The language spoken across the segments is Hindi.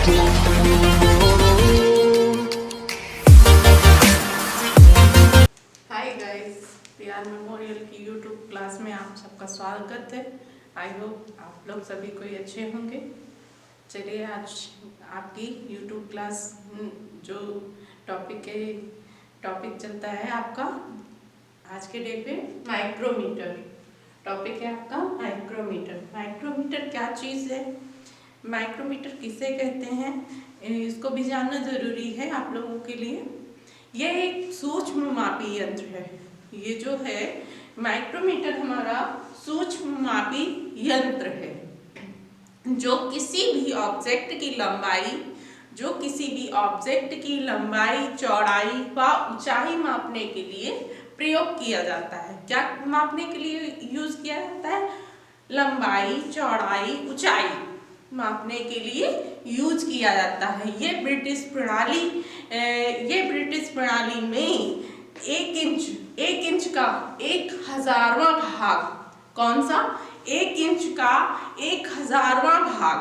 हाय गाइस, पीआर मेमोरियल की यूट्यूब क्लास में आप सबका स्वागत है। आई होप आप लोग सभी कोई अच्छे होंगे। चलिए आज आपकी यूट्यूब क्लास जो टॉपिक चलता है आपका आज के डे पे माइक्रोमीटर। टॉपिक है आपका माइक्रोमीटर। माइक्रोमीटर क्या चीज़ है, माइक्रोमीटर किसे कहते हैं, इसको भी जानना ज़रूरी है आप लोगों के लिए। यह एक सूक्ष्म मापी यंत्र है। ये जो है माइक्रोमीटर हमारा सूक्ष्म मापी यंत्र है जो किसी भी ऑब्जेक्ट की लंबाई, चौड़ाई व ऊंचाई मापने के लिए प्रयोग किया जाता है। क्या मापने के लिए यूज किया जाता है? लंबाई, चौड़ाई, ऊंचाई मापने के लिए यूज किया जाता है। ये ब्रिटिश प्रणाली में एक इंच का 1,000वां भाग, कौन सा? 1 इंच का 1,000वां भाग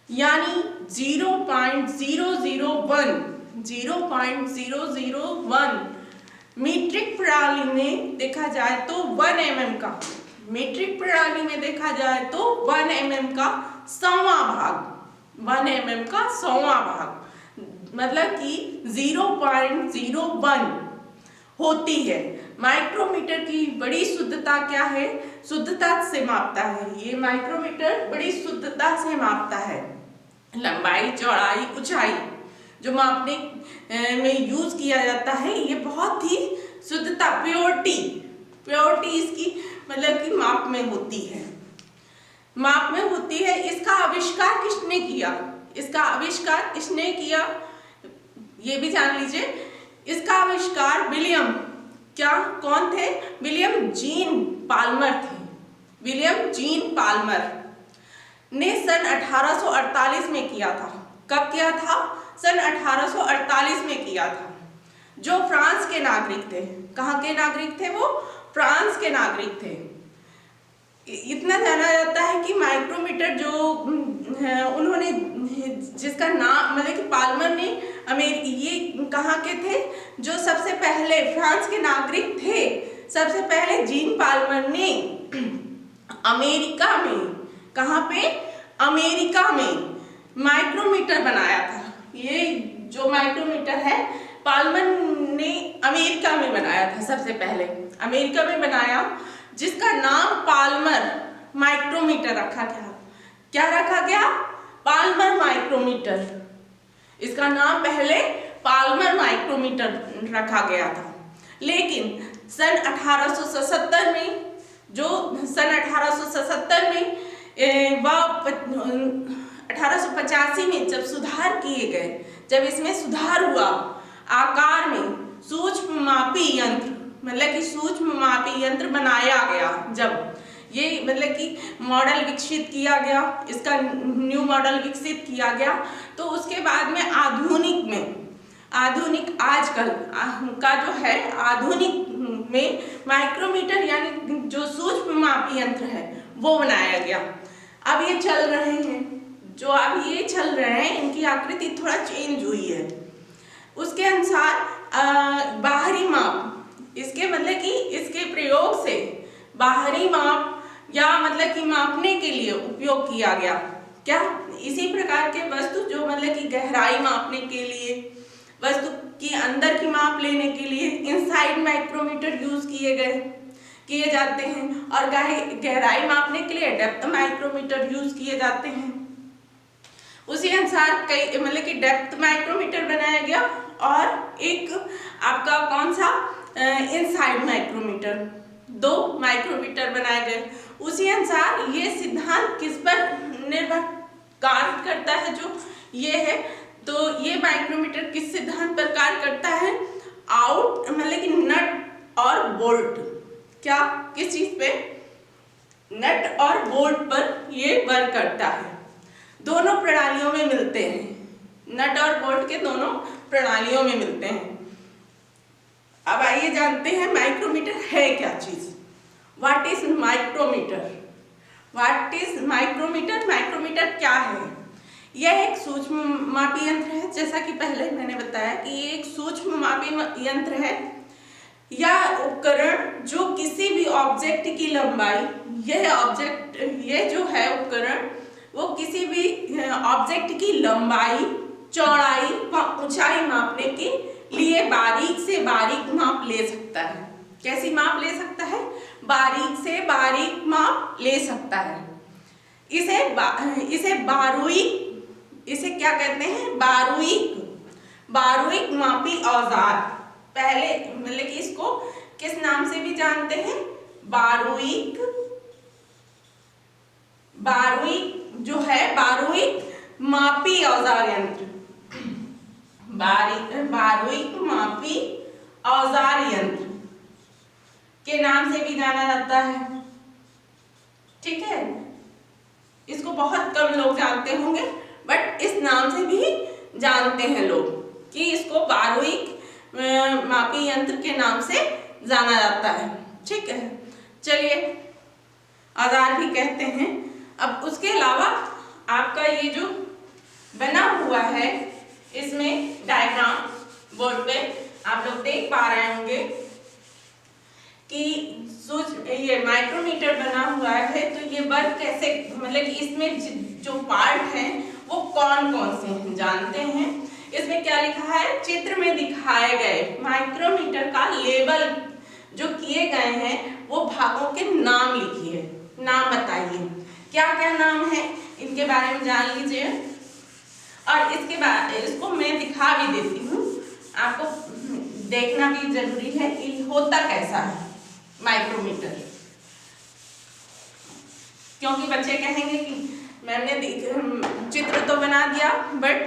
यानी 0.001 मीट्रिक प्रणाली में देखा जाए तो 1 mm का, मीट्रिक प्रणाली में देखा जाए तो 1 mm का 100वां भाग, 1 mm का 100वां भाग मतलब कि 0.01 होती है। माइक्रोमीटर की बड़ी शुद्धता क्या है? शुद्धता से मापता है। ये माइक्रोमीटर बड़ी शुद्धता से मापता है। लंबाई, चौड़ाई, ऊंचाई जो मापने में यूज किया जाता है, ये बहुत ही शुद्धता, प्योरिटी इसकी मतलब कि माप में होती है। इसका आविष्कार किसने किया? ये भी जान लीजिए। इसका आविष्कार कौन थे? विलियम जीन पाल्मर ने सन 1848 में किया था। कब किया था? सन 1848 में किया था। जो फ्रांस के नागरिक थे। कहाँ के नागरिक थे वो? फ्रांस के नागरिक थे। इतना जाना जाता है कि माइक्रोमीटर जो उन्होंने, जिसका नाम मतलब कि पाल्मर ने ये कहाँ के थे? जो सबसे पहले फ्रांस के नागरिक थे। सबसे पहले जीन पाल्मर ने अमेरिका में, कहाँ पे? अमेरिका में माइक्रोमीटर बनाया था। ये जो माइक्रोमीटर है पाल्मर ने अमेरिका में बनाया था। सबसे पहले अमेरिका में बनाया, जिसका नाम पाल्मर माइक्रोमीटर रखा गया। क्या रखा गया? Palmer micrometer. इसका नाम पहले पाल्मर माइक्रोमीटर रखा गया था। लेकिन सन 1877 में व 1885 में जब सुधार किए गए, जब इसमें सुधार हुआ, आकार में सूक्ष्म मापी यंत्र बनाया गया, जब ये मतलब कि मॉडल विकसित किया गया, इसका न्यू मॉडल विकसित किया गया, तो उसके बाद में आधुनिक आजकल का जो है आधुनिक में माइक्रोमीटर यानी जो सूक्ष्म मापी यंत्र है वो बनाया गया। अब ये चल रहे हैं, इनकी आकृति थोड़ा चेंज हुई है। उसके अनुसार बाहरी माप, इसके मतलब कि इसके प्रयोग से बाहरी माप या मतलब कि मापने के लिए उपयोग किया गया। क्या? इसी प्रकार के वस्तु जो मतलब कि गहराई मापने के लिए, वस्तु के अंदर की माप लेने के लिए इनसाइड माइक्रोमीटर यूज किए जाते हैं, और गहराई मापने के लिए डेप्थ माइक्रोमीटर यूज किए जाते हैं। उसी अनुसार कई मतलब कि डेप्थ माइक्रोमीटर बनाया गया, और एक आपका कौन सा? Inside micrometer. 2 माइक्रोमीटर बनाए गए। उसी अनुसार ये सिद्धांत किस पर निर्भर कार्य करता है? जो ये है, तो ये माइक्रोमीटर किस सिद्धांत पर कार्य करता है? मतलब कि नट और बोल्ट। क्या? किस चीज पे? नट और बोल्ट पर ये वर्क करता है। दोनों प्रणालियों में मिलते हैं, नट और बोल्ट के दोनों प्रणालियों में मिलते हैं। अब आइए जानते हैं माइक्रोमीटर है क्या चीज। What is micrometer? माइक्रोमीटर क्या है? यह एक सूक्ष्म मापी यंत्र है, जैसा कि पहले मैंने बताया कि ये एक सूक्ष्म मापी यंत्र है या उपकरण जो किसी भी ऑब्जेक्ट की लंबाई, यह जो है उपकरण वो किसी भी ऑब्जेक्ट की लंबाई, चौड़ाई व ऊंचाई मापने के लिए बारीक से बारीक माप ले सकता है। कैसी माप ले सकता है? बारीक से बारीक माप ले सकता है। इसे क्या कहते हैं? बारूइक मापी औजार। पहले मतलब कि इसको किस नाम से भी जानते हैं? बारूइक मापी औजार यंत्र। बारूइक मापी औजार यंत्र के नाम से भी जाना जाता है। ठीक है, इसको बहुत कम लोग जानते होंगे, बट इस नाम से भी जानते हैं लोग कि इसको बारूइक मापी यंत्र के नाम से जाना जाता है। ठीक है, चलिए औजार भी कहते हैं। अब उसके अलावा आपका ये जो बना हुआ है, इसमें डायग्राम बोर्ड पे आप लोग देख पा रहे होंगे कि ये माइक्रोमीटर बना हुआ है। तो ये वर्क कैसे, मतलब कि इसमें जो पार्ट हैं वो कौन कौन से हैं जानते हैं। इसमें क्या लिखा है? चित्र में दिखाए गए माइक्रोमीटर का लेबल जो किए गए हैं वो भागों के नाम लिखिए, नाम बताइए। क्या क्या नाम है इनके बारे में जान लीजिए। और इसके बाद इसको मैं दिखा भी देती हूँ, आपको देखना भी जरूरी है कि होता कैसा है माइक्रोमीटर, क्योंकि बच्चे कहेंगे कि मैम ने चित्र तो बना दिया बट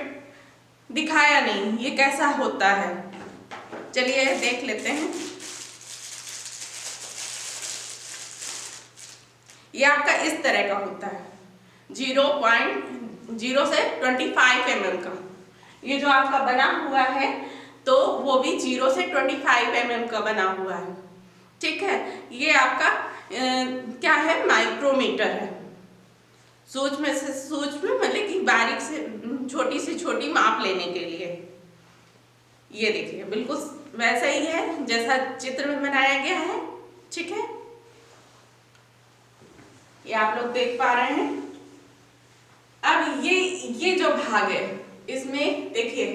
दिखाया नहीं, ये कैसा होता है। चलिए देख लेते हैं। ये आपका इस तरह का होता है, 0.0 से 25 mm का। ये जो आपका बना हुआ है तो वो भी 0 से 25 mm का बना हुआ है। ठीक है, ये आपका क्या है? माइक्रोमीटर है। सूक्ष्म से सूक्ष्म मतलब कि बारीक से छोटी से छोटी माप लेने के लिए। ये देखिए बिल्कुल वैसा ही है जैसा चित्र में बनाया गया है। ठीक है, ये आप लोग देख पा रहे हैं। अब ये जो भाग है इसमें देखिए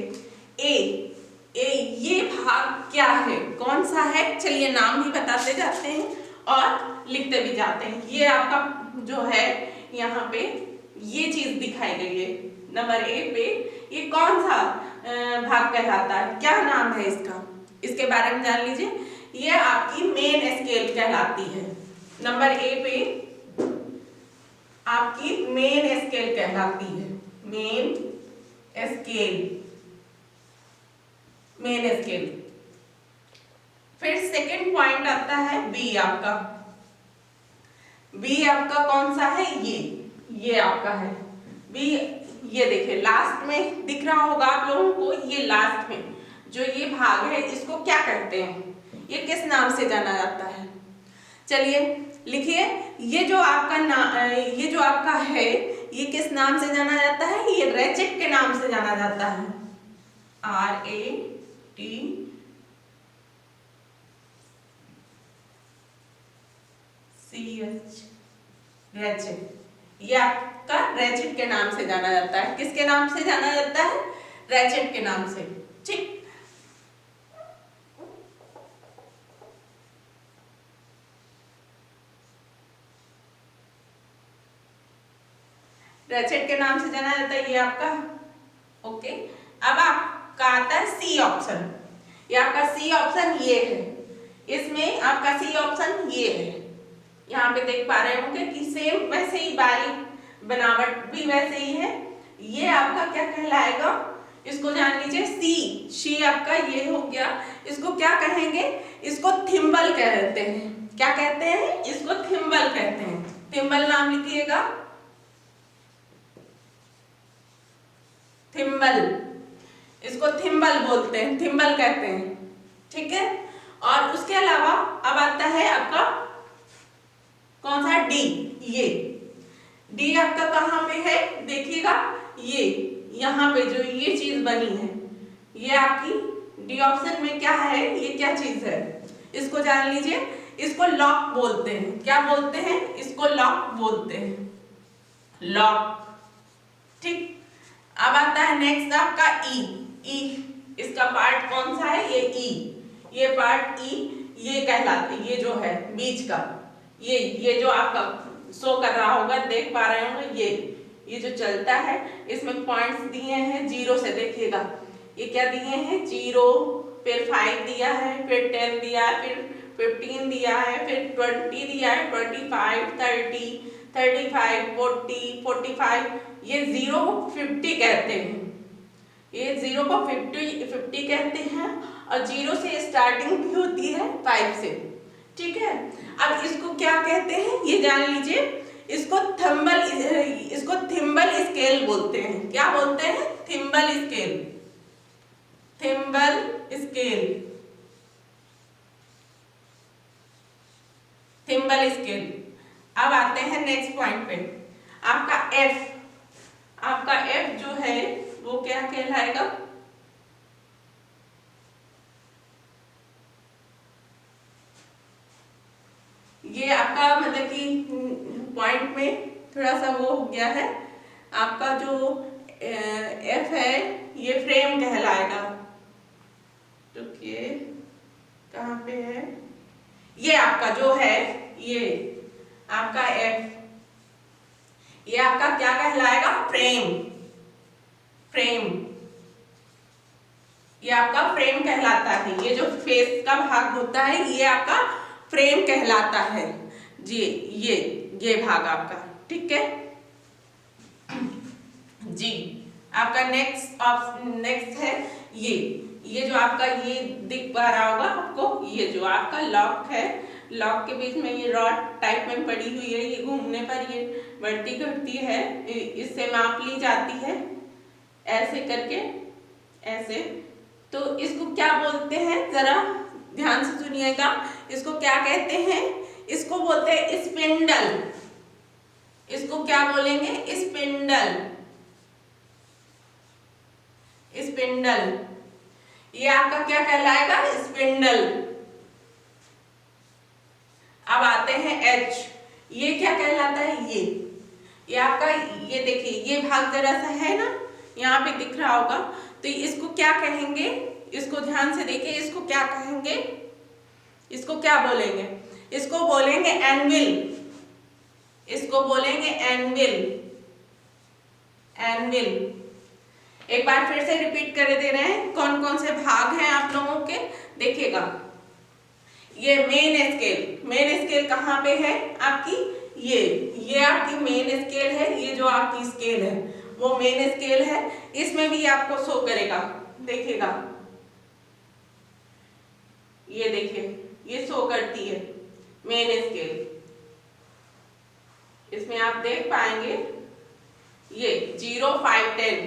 ये भाग क्या है, कौन सा है? चलिए नाम भी बताते जाते हैं और लिखते भी जाते हैं। ये आपका जो है यहाँ पे ये चीज दिखाई गई है नंबर ए पे, ये कौन सा भाग कहलाता है? क्या नाम है इसका? इसके बारे में जान लीजिए। ये आपकी मेन स्केल कहलाती है। नंबर ए पे आपकी मेन स्केल कहलाती है। Main scale. फिर सेकंड पॉइंट आता है बी आपका। बी आपका कौन सा है? ये आपका है बी। ये देखिए लास्ट में दिख रहा होगा आप लोगों को, ये लास्ट में जो ये भाग है इसको क्या कहते हैं? ये किस नाम से जाना जाता है? चलिए लिखिए। ये जो आपका है ये किस नाम से जाना जाता है? ये रैचेट के नाम से जाना जाता है। RATCH, ratchet. ये आपका रैचेट के नाम से जाना जाता है। किसके नाम से जाना जाता है? रैचेट के नाम से। ठीक, रैचेट के नाम से जाना जाता है ये आपका। ओके, अब आपका आता है सी ऑप्शन। ये आपका सी ऑप्शन ये है। इसमें आपका सी ऑप्शन ये है। यहाँ पे देख पा रहे होंगे कि सेम वैसे ही बारीक बनावट भी वैसे ही है। ये आपका क्या कहलाएगा? इसको जान लीजिए सी आपका ये हो गया। इसको क्या कहेंगे? इसको थिम्बल कहते हैं। क्या कहते हैं? इसको थिम्बल कहते हैं। थिम्बल नाम लिखिएगा, थिम्बल। इसको थिम्बल बोलते हैं, थिम्बल कहते हैं। ठीक है, और उसके अलावा अब आता है आपका कौन सा? डी। ये डी आपका कहाँ पे है? देखिएगा ये यहाँ पे जो ये चीज बनी है, ये आपकी डी ऑप्शन में क्या है, ये क्या चीज है, इसको जान लीजिए। इसको लॉक बोलते हैं। क्या बोलते हैं? इसको लॉक बोलते हैं, लॉक। ठीक, अब आता है नेक्स्ट आपका ई। ई इसका पार्ट कौन सा है? ये ई, ये पार्ट ई, ये कहलाते, ये जो है बीच का, ये जो आपका शो कर रहा होगा, देख पा रहे होंगे, ये जो चलता है, इसमें पॉइंट्स दिए हैं जीरो से, देखिएगा ये क्या दिए हैं, 0, फिर 5 दिया है, फिर 10 दिया है, फिर 15 दिया है, फिर 20 दिया है, 25, 30, 35, 40, 45, ये 0 को 50 कहते हैं, ये 0 को 50 कहते हैं, और 0 से स्टार्टिंग भी होती है 5 से। ठीक है, अब इसको क्या कहते हैं ये जान लीजिए। इसको थिम्बल स्केल बोलते हैं। क्या बोलते हैं? Thimble scale, thimble scale, thimble scale. अब आते हैं नेक्स्ट पॉइंट पे, आपका एफ। आपका एफ जो है वो क्या कहलाएगा? ये आपका मतलब कि पॉइंट में थोड़ा सा वो हो गया है। आपका जो एफ है ये फ्रेम कहलाएगा। रुकिए, कहाँ पे है? ये आपका जो है, ये आपका एफ, ये आपका क्या कहलाएगा? फ्रेम, फ्रेम, ये आपका फ्रेम कहलाता है। ये जो फेस का भाग होता है ये आपका फ्रेम कहलाता है जी, ये भाग आपका। ठीक है जी। आपका नेक्स्ट है ये जो आपका ये दिख पा रहा होगा आपको, ये जो आपका लॉक है, लॉक के बीच में ये रॉड टाइप में पड़ी हुई है, ये घूमने पर ये बढ़ती घटती है, इससे माप ली जाती है ऐसे करके, ऐसे। तो इसको क्या बोलते हैं, जरा ध्यान से सुनिएगा। इसको क्या कहते हैं? इसको बोलते हैं स्पिंडल। इसको क्या बोलेंगे? Spindle, spindle. ये आपका क्या कहलाएगा? स्पिंडल। अब आते हैं एच। ये क्या कहलाता है? ये आपका, ये देखिए ये भाग जरा सा है ना, यहाँ पे दिख रहा होगा, तो इसको क्या कहेंगे? इसको ध्यान से देखिए, इसको क्या कहेंगे? इसको क्या बोलेंगे? इसको बोलेंगे एनविल, इसको बोलेंगे एनविल, एनविल। एक बार फिर से रिपीट कर दे रहे हैं, कौन कौन से भाग हैं आप लोगों के, देखिएगा। ये मेन स्केल, मेन स्केल कहाँ पे है आपकी? ये आपकी मेन स्केल है, ये जो आपकी स्केल है वो मेन स्केल है। इसमें भी आपको शो करेगा, देखिएगा, ये देखिए ये शो करती है मेन स्केल। इसमें आप देख पाएंगे ये 0, 5, 10,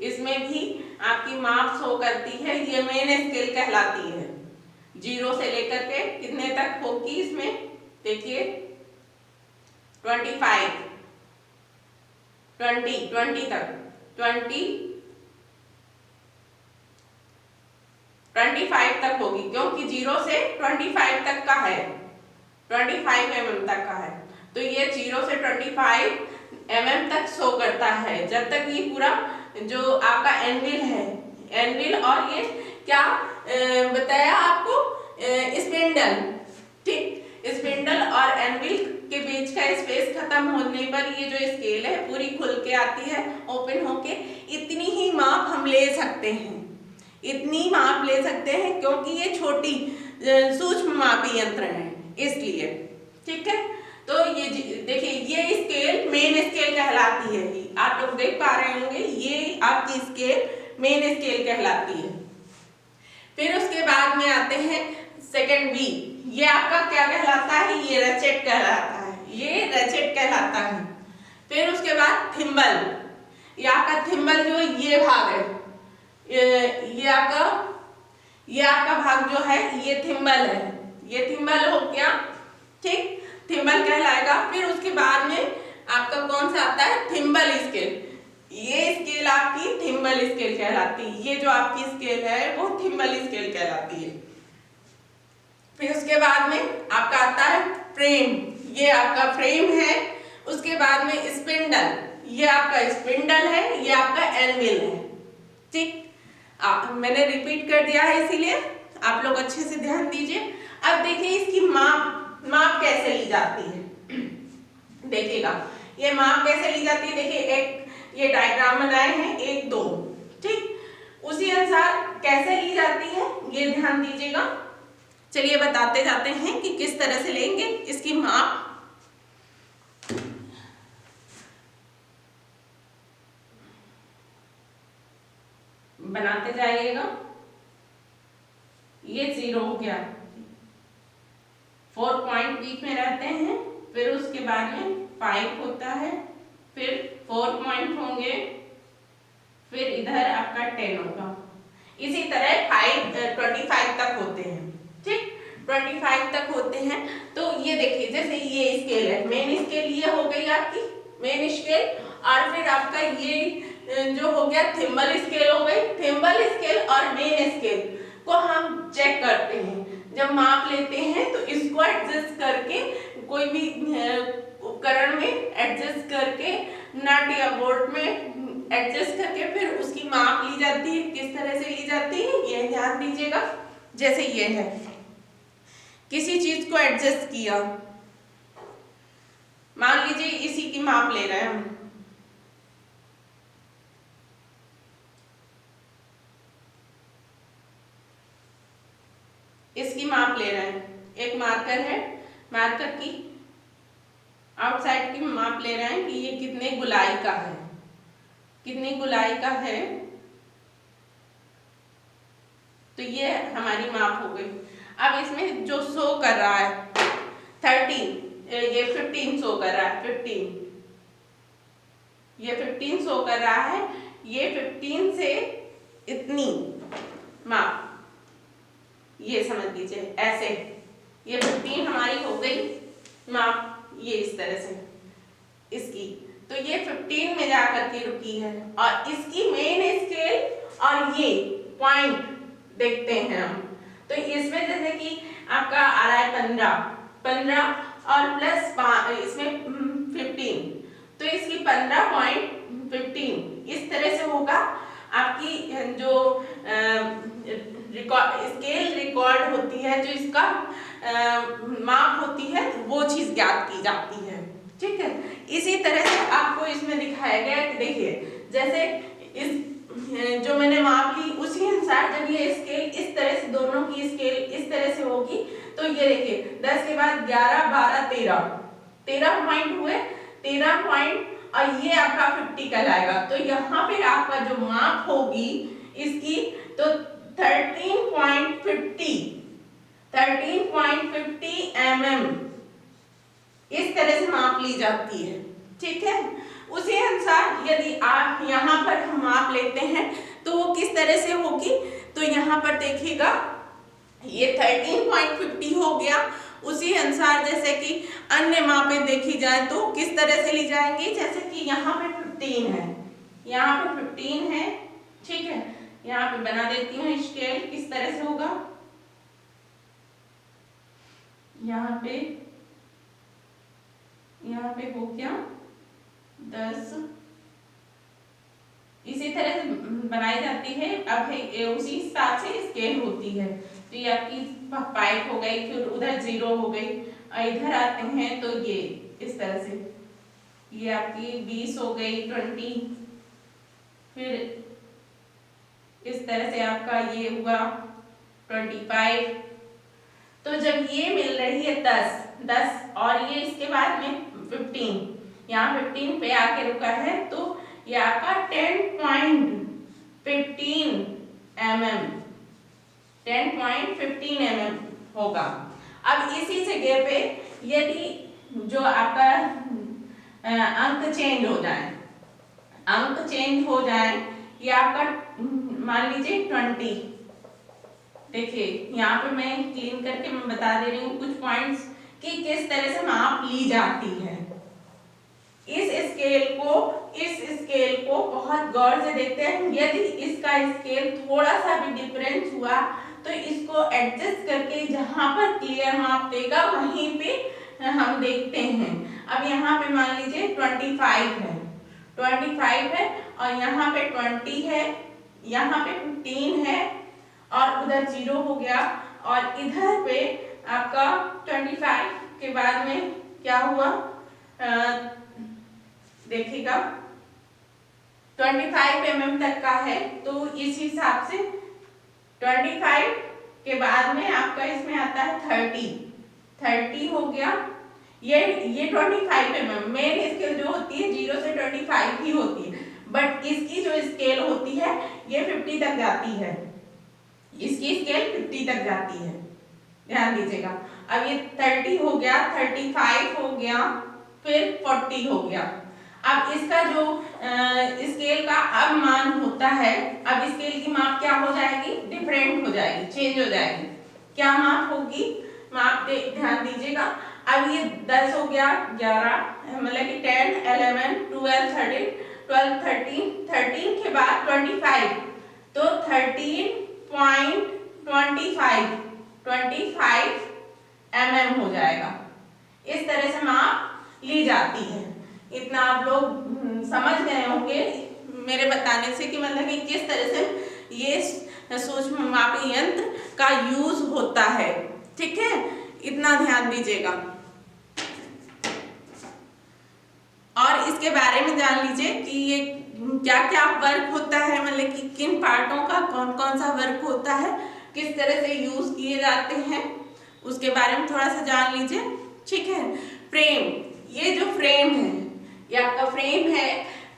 इसमें भी आपकी माप शो करती है, ये मेन स्केल कहलाती है। 0 से लेकर के कितने तक होगी इसमें, देखिए 25, 20 तक, 25 तक होगी, क्योंकि 0 से 25 तक का है, 25 mm तक का है। तो ये 0 से 25 mm तक शो करता है, जब तक ये पूरा जो आपका एनविल है, एनविल और ये क्या बताया आपको, स्पिंडल। ठीक, स्पिंडल और एनविल के बीच का स्पेस खत्म होने पर ये जो स्केल है पूरी खुल के आती है, ओपन होके। इतनी ही माप हम ले सकते हैं, इतनी माप ले सकते हैं, क्योंकि ये छोटी सूक्ष्म मापी यंत्र है, इसलिए। ठीक है, तो ये देखिए ये स्केल मेन स्केल कहलाती है। आप लोग देख पा रहे होंगे ये आपकी स्केल मेन स्केल कहलाती है। फिर उसके बाद में आते हैं सेकंड बी। ये आपका क्या कहलाता है? ये रचेट कहलाता है, ये रचेट कहलाता है। फिर उसके बाद थिम्बल। ये आपका थिम्बल जो ये भाग है, ये आपका भाग जो है ये थिम्बल है, ये थिम्बल हो गया। ठीक, थिम्बल कहलाएगा। फिर उसके बाद में आपका कौन सा आता है? Thimble scale. ये स्केल आपकी थिम्बल स्केल कहलाती है। ये जो आपकी स्केल है वो थिम्बल स्केल कहलाती है। फिर उसके बाद में आपका आता है फ्रेम, ये आपका फ्रेम है। उसके बाद में स्पिंडल, ये आपका स्पिंडल है, ये आपका एनविल है। ठीक, मैंने रिपीट कर दिया है इसीलिए आप लोग अच्छे से ध्यान दीजिए। अब देखिए इसकी माप कैसे ली जाती है। देखिएगा ये माप कैसे ली जाती है। देखिए एक ये डायग्राम बनाए हैं 1 2, ठीक, उसी अनुसार कैसे ली जाती है ये ध्यान दीजिएगा। चलिए बताते जाते हैं कि किस तरह से लेंगे इसकी माप। बनाते जाइएगा। ये 0 हो गया, 4 पॉइंट बीच में रहते हैं, फिर उसके बाद में 5 होता है, फिर 4 पॉइंट होंगे, फिर इधर आपका 10 होगा। इसी तरह 25 तक होते हैं। ठीक, 25 तक होते हैं। तो ये देखिए जैसे ये स्केल है, मेन स्केल ये हो गई आपकी मेन स्केल, और फिर आपका ये जो हो गया थिम्बल स्केल हो गई। थिम्बल स्केल और मेन स्केल को हम चेक करते हैं जब माप लेते हैं, तो इसको एडजस्ट करके कोई भी उपकरण में एडजस्ट करके नट या बोल्ट में एडजस्ट करके फिर उसकी माप ली जाती है। किस तरह से ली जाती है ये ध्यान दीजिएगा। जैसे ये है, किसी चीज को एडजस्ट किया, मान लीजिए इसी की माप ले रहे हैं हम, इसकी माप ले रहे हैं। एक मार्कर है, मार्कर की आउटसाइड की माप ले रहे हैं कि ये कितने गुलाई का है, कितनी गुलाई का है। तो ये हमारी माप हो गई। अब इसमें जो शो कर रहा है 13, ये 15 शो कर रहा है, 15, ये 15 शो कर रहा है। ये 15 से इतनी माप, ये समझ लीजिए ऐसे, ये 15 हमारी हो गई माप, ये इस तरह से इसकी। तो ये 15 में जाकर के रुकी है, और इसकी मेन स्केल और ये पॉइंट देखते हैं हम। तो इसमें जैसे कि आपका आ रहा है 15 और प्लस इसमें 15, तो इसकी 15.15 इस तरह से होगा। आपकी जो स्केल रिकॉर्ड होती है, जो इसका माप होती है, वो चीज ज्ञात की जाती है। ठीक है, इसी तरह से आपको इसमें दिखाया गया कि देखिए जैसे इस जो मैंने माप ली उसी अनुसार जब ये स्केल इस तरह से, दोनों की स्केल इस तरह से होगी, तो ये देखिए 10 के बाद 11 12 13 पॉइंट हुए, 13 पॉइंट, और ये आपका 50 कहलाएगा। तो यहाँ पे आपका जो माप होगी इसकी, तो 13.50 mm इस तरह से माप ली जाती है। ठीक है, उसी अनुसार यदि आप यहाँ पर हम माप लेते हैं तो वो किस तरह से होगी। तो यहाँ पर देखिएगा ये 13.50 हो गया। उसी अनुसार जैसे कि अन्य मापें देखी जाए तो किस तरह से ली जाएंगी, जैसे कि यहाँ पे 15 है, यहाँ पे 15 है। ठीक है, यहाँ पे बना देती हूँ स्केल, किस तरह से होगा। यहाँ पे हो गया 10, इसी तरह से बनाई जाती है। अब उसी हिसाब से स्केल होती है। तो ये आपकी 5 हो गई, फिर उधर 0 हो गई, और इधर आते हैं तो ये इस तरह से, ये आपकी 20 हो गई, 20, फिर इस तरह से आपका ये हुआ 25। तो जब ये मिल रही है 10 और ये इसके बाद में 15, यहाँ 15 पे आके रुका है, तो ये आपका 10.15 mm होगा। अब इसी जगह पे यदि जो आपका अंक चेंज हो जाए, ये आपका मान लीजिए 20, देखिए यहाँ पे मैं क्लीन करके बता दे रही हूँ कुछ पॉइंट्स कि किस तरह से माप ली जाती है। इस स्केल को बहुत गौर से देखते हैं। यदि इसका स्केल थोड़ा सा भी डिफरेंस हुआ तो इसको एडजस्ट करके जहां पर क्लियर माप देगा वहीं पे हम देखते हैं। अब यहाँ पे मान लीजिए 25 है, 25 है और यहाँ पे 20 है, यहाँ पे 15 है और उधर 0 हो गया और इधर पे आपका 25 के बाद में क्या हुआ देखिएगा 25 mm तक का है तो इस हिसाब से 25 के बाद में आपका इसमें आता है 30 हो गया। ये 25 mm मेन स्केल जो होती है 0 से 25 ही होती है, बट इसकी जो स्केल होती है ये 50 तक जाती है, इसकी स्केल 50 तक जाती है, ध्यान दीजिएगा। अब ये 30 हो गया, 35 हो गया, फिर 40 हो गया। अब इसका जो स्केल का अब मान होता है, अब स्केल की माप क्या हो जाएगी, डिफरेंट हो जाएगी, चेंज हो जाएगी। क्या माप होगी, माप ध्यान दीजिएगा। अब ये 10 हो गया, 11 मतलब कि 10, 11, 12, 13, 13 के बाद 25 तो 13.25 mm हो जाएगा। इस तरह से माप ली जाती है। इतना आप लोग समझ गए होंगे मेरे बताने से कि मतलब कि किस तरह से ये सूक्ष्म मापी यंत्र का यूज होता है। ठीक है, इतना ध्यान दीजिएगा और इसके बारे में जान लीजिए कि ये क्या क्या वर्क होता है, मतलब कि किन पार्टों का कौन कौन सा वर्क होता है, किस तरह से यूज किए जाते हैं, उसके बारे में थोड़ा सा जान लीजिए। ठीक है, फ्रेम, ये जो फ्रेम है ये आपका फ्रेम है।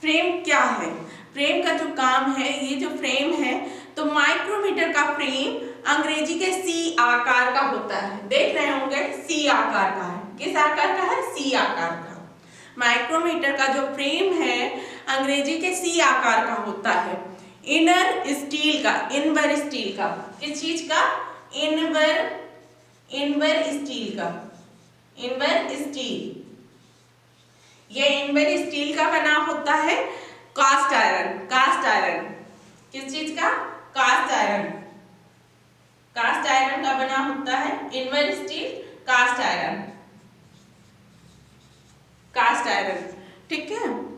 फ्रेम क्या है, फ्रेम का जो काम है, ये जो फ्रेम है तो माइक्रोमीटर का फ्रेम अंग्रेजी के सी आकार का होता है। देख रहे होंगे सी आकार का है। किस आकार का है, सी आकार का। माइक्रोमीटर का जो फ्रेम है अंग्रेजी के सी आकार का होता है। इनर स्टील का, इनवर स्टील का, किस चीज का, इनवर स्टील का, इनवर स्टील, ये इनवर स्टील का बना होता है। कास्ट आयरन, कास्ट आयरन किस चीज का, कास्ट आयरन, कास्ट आयरन का बना होता है। Invar steel, cast iron, cast iron.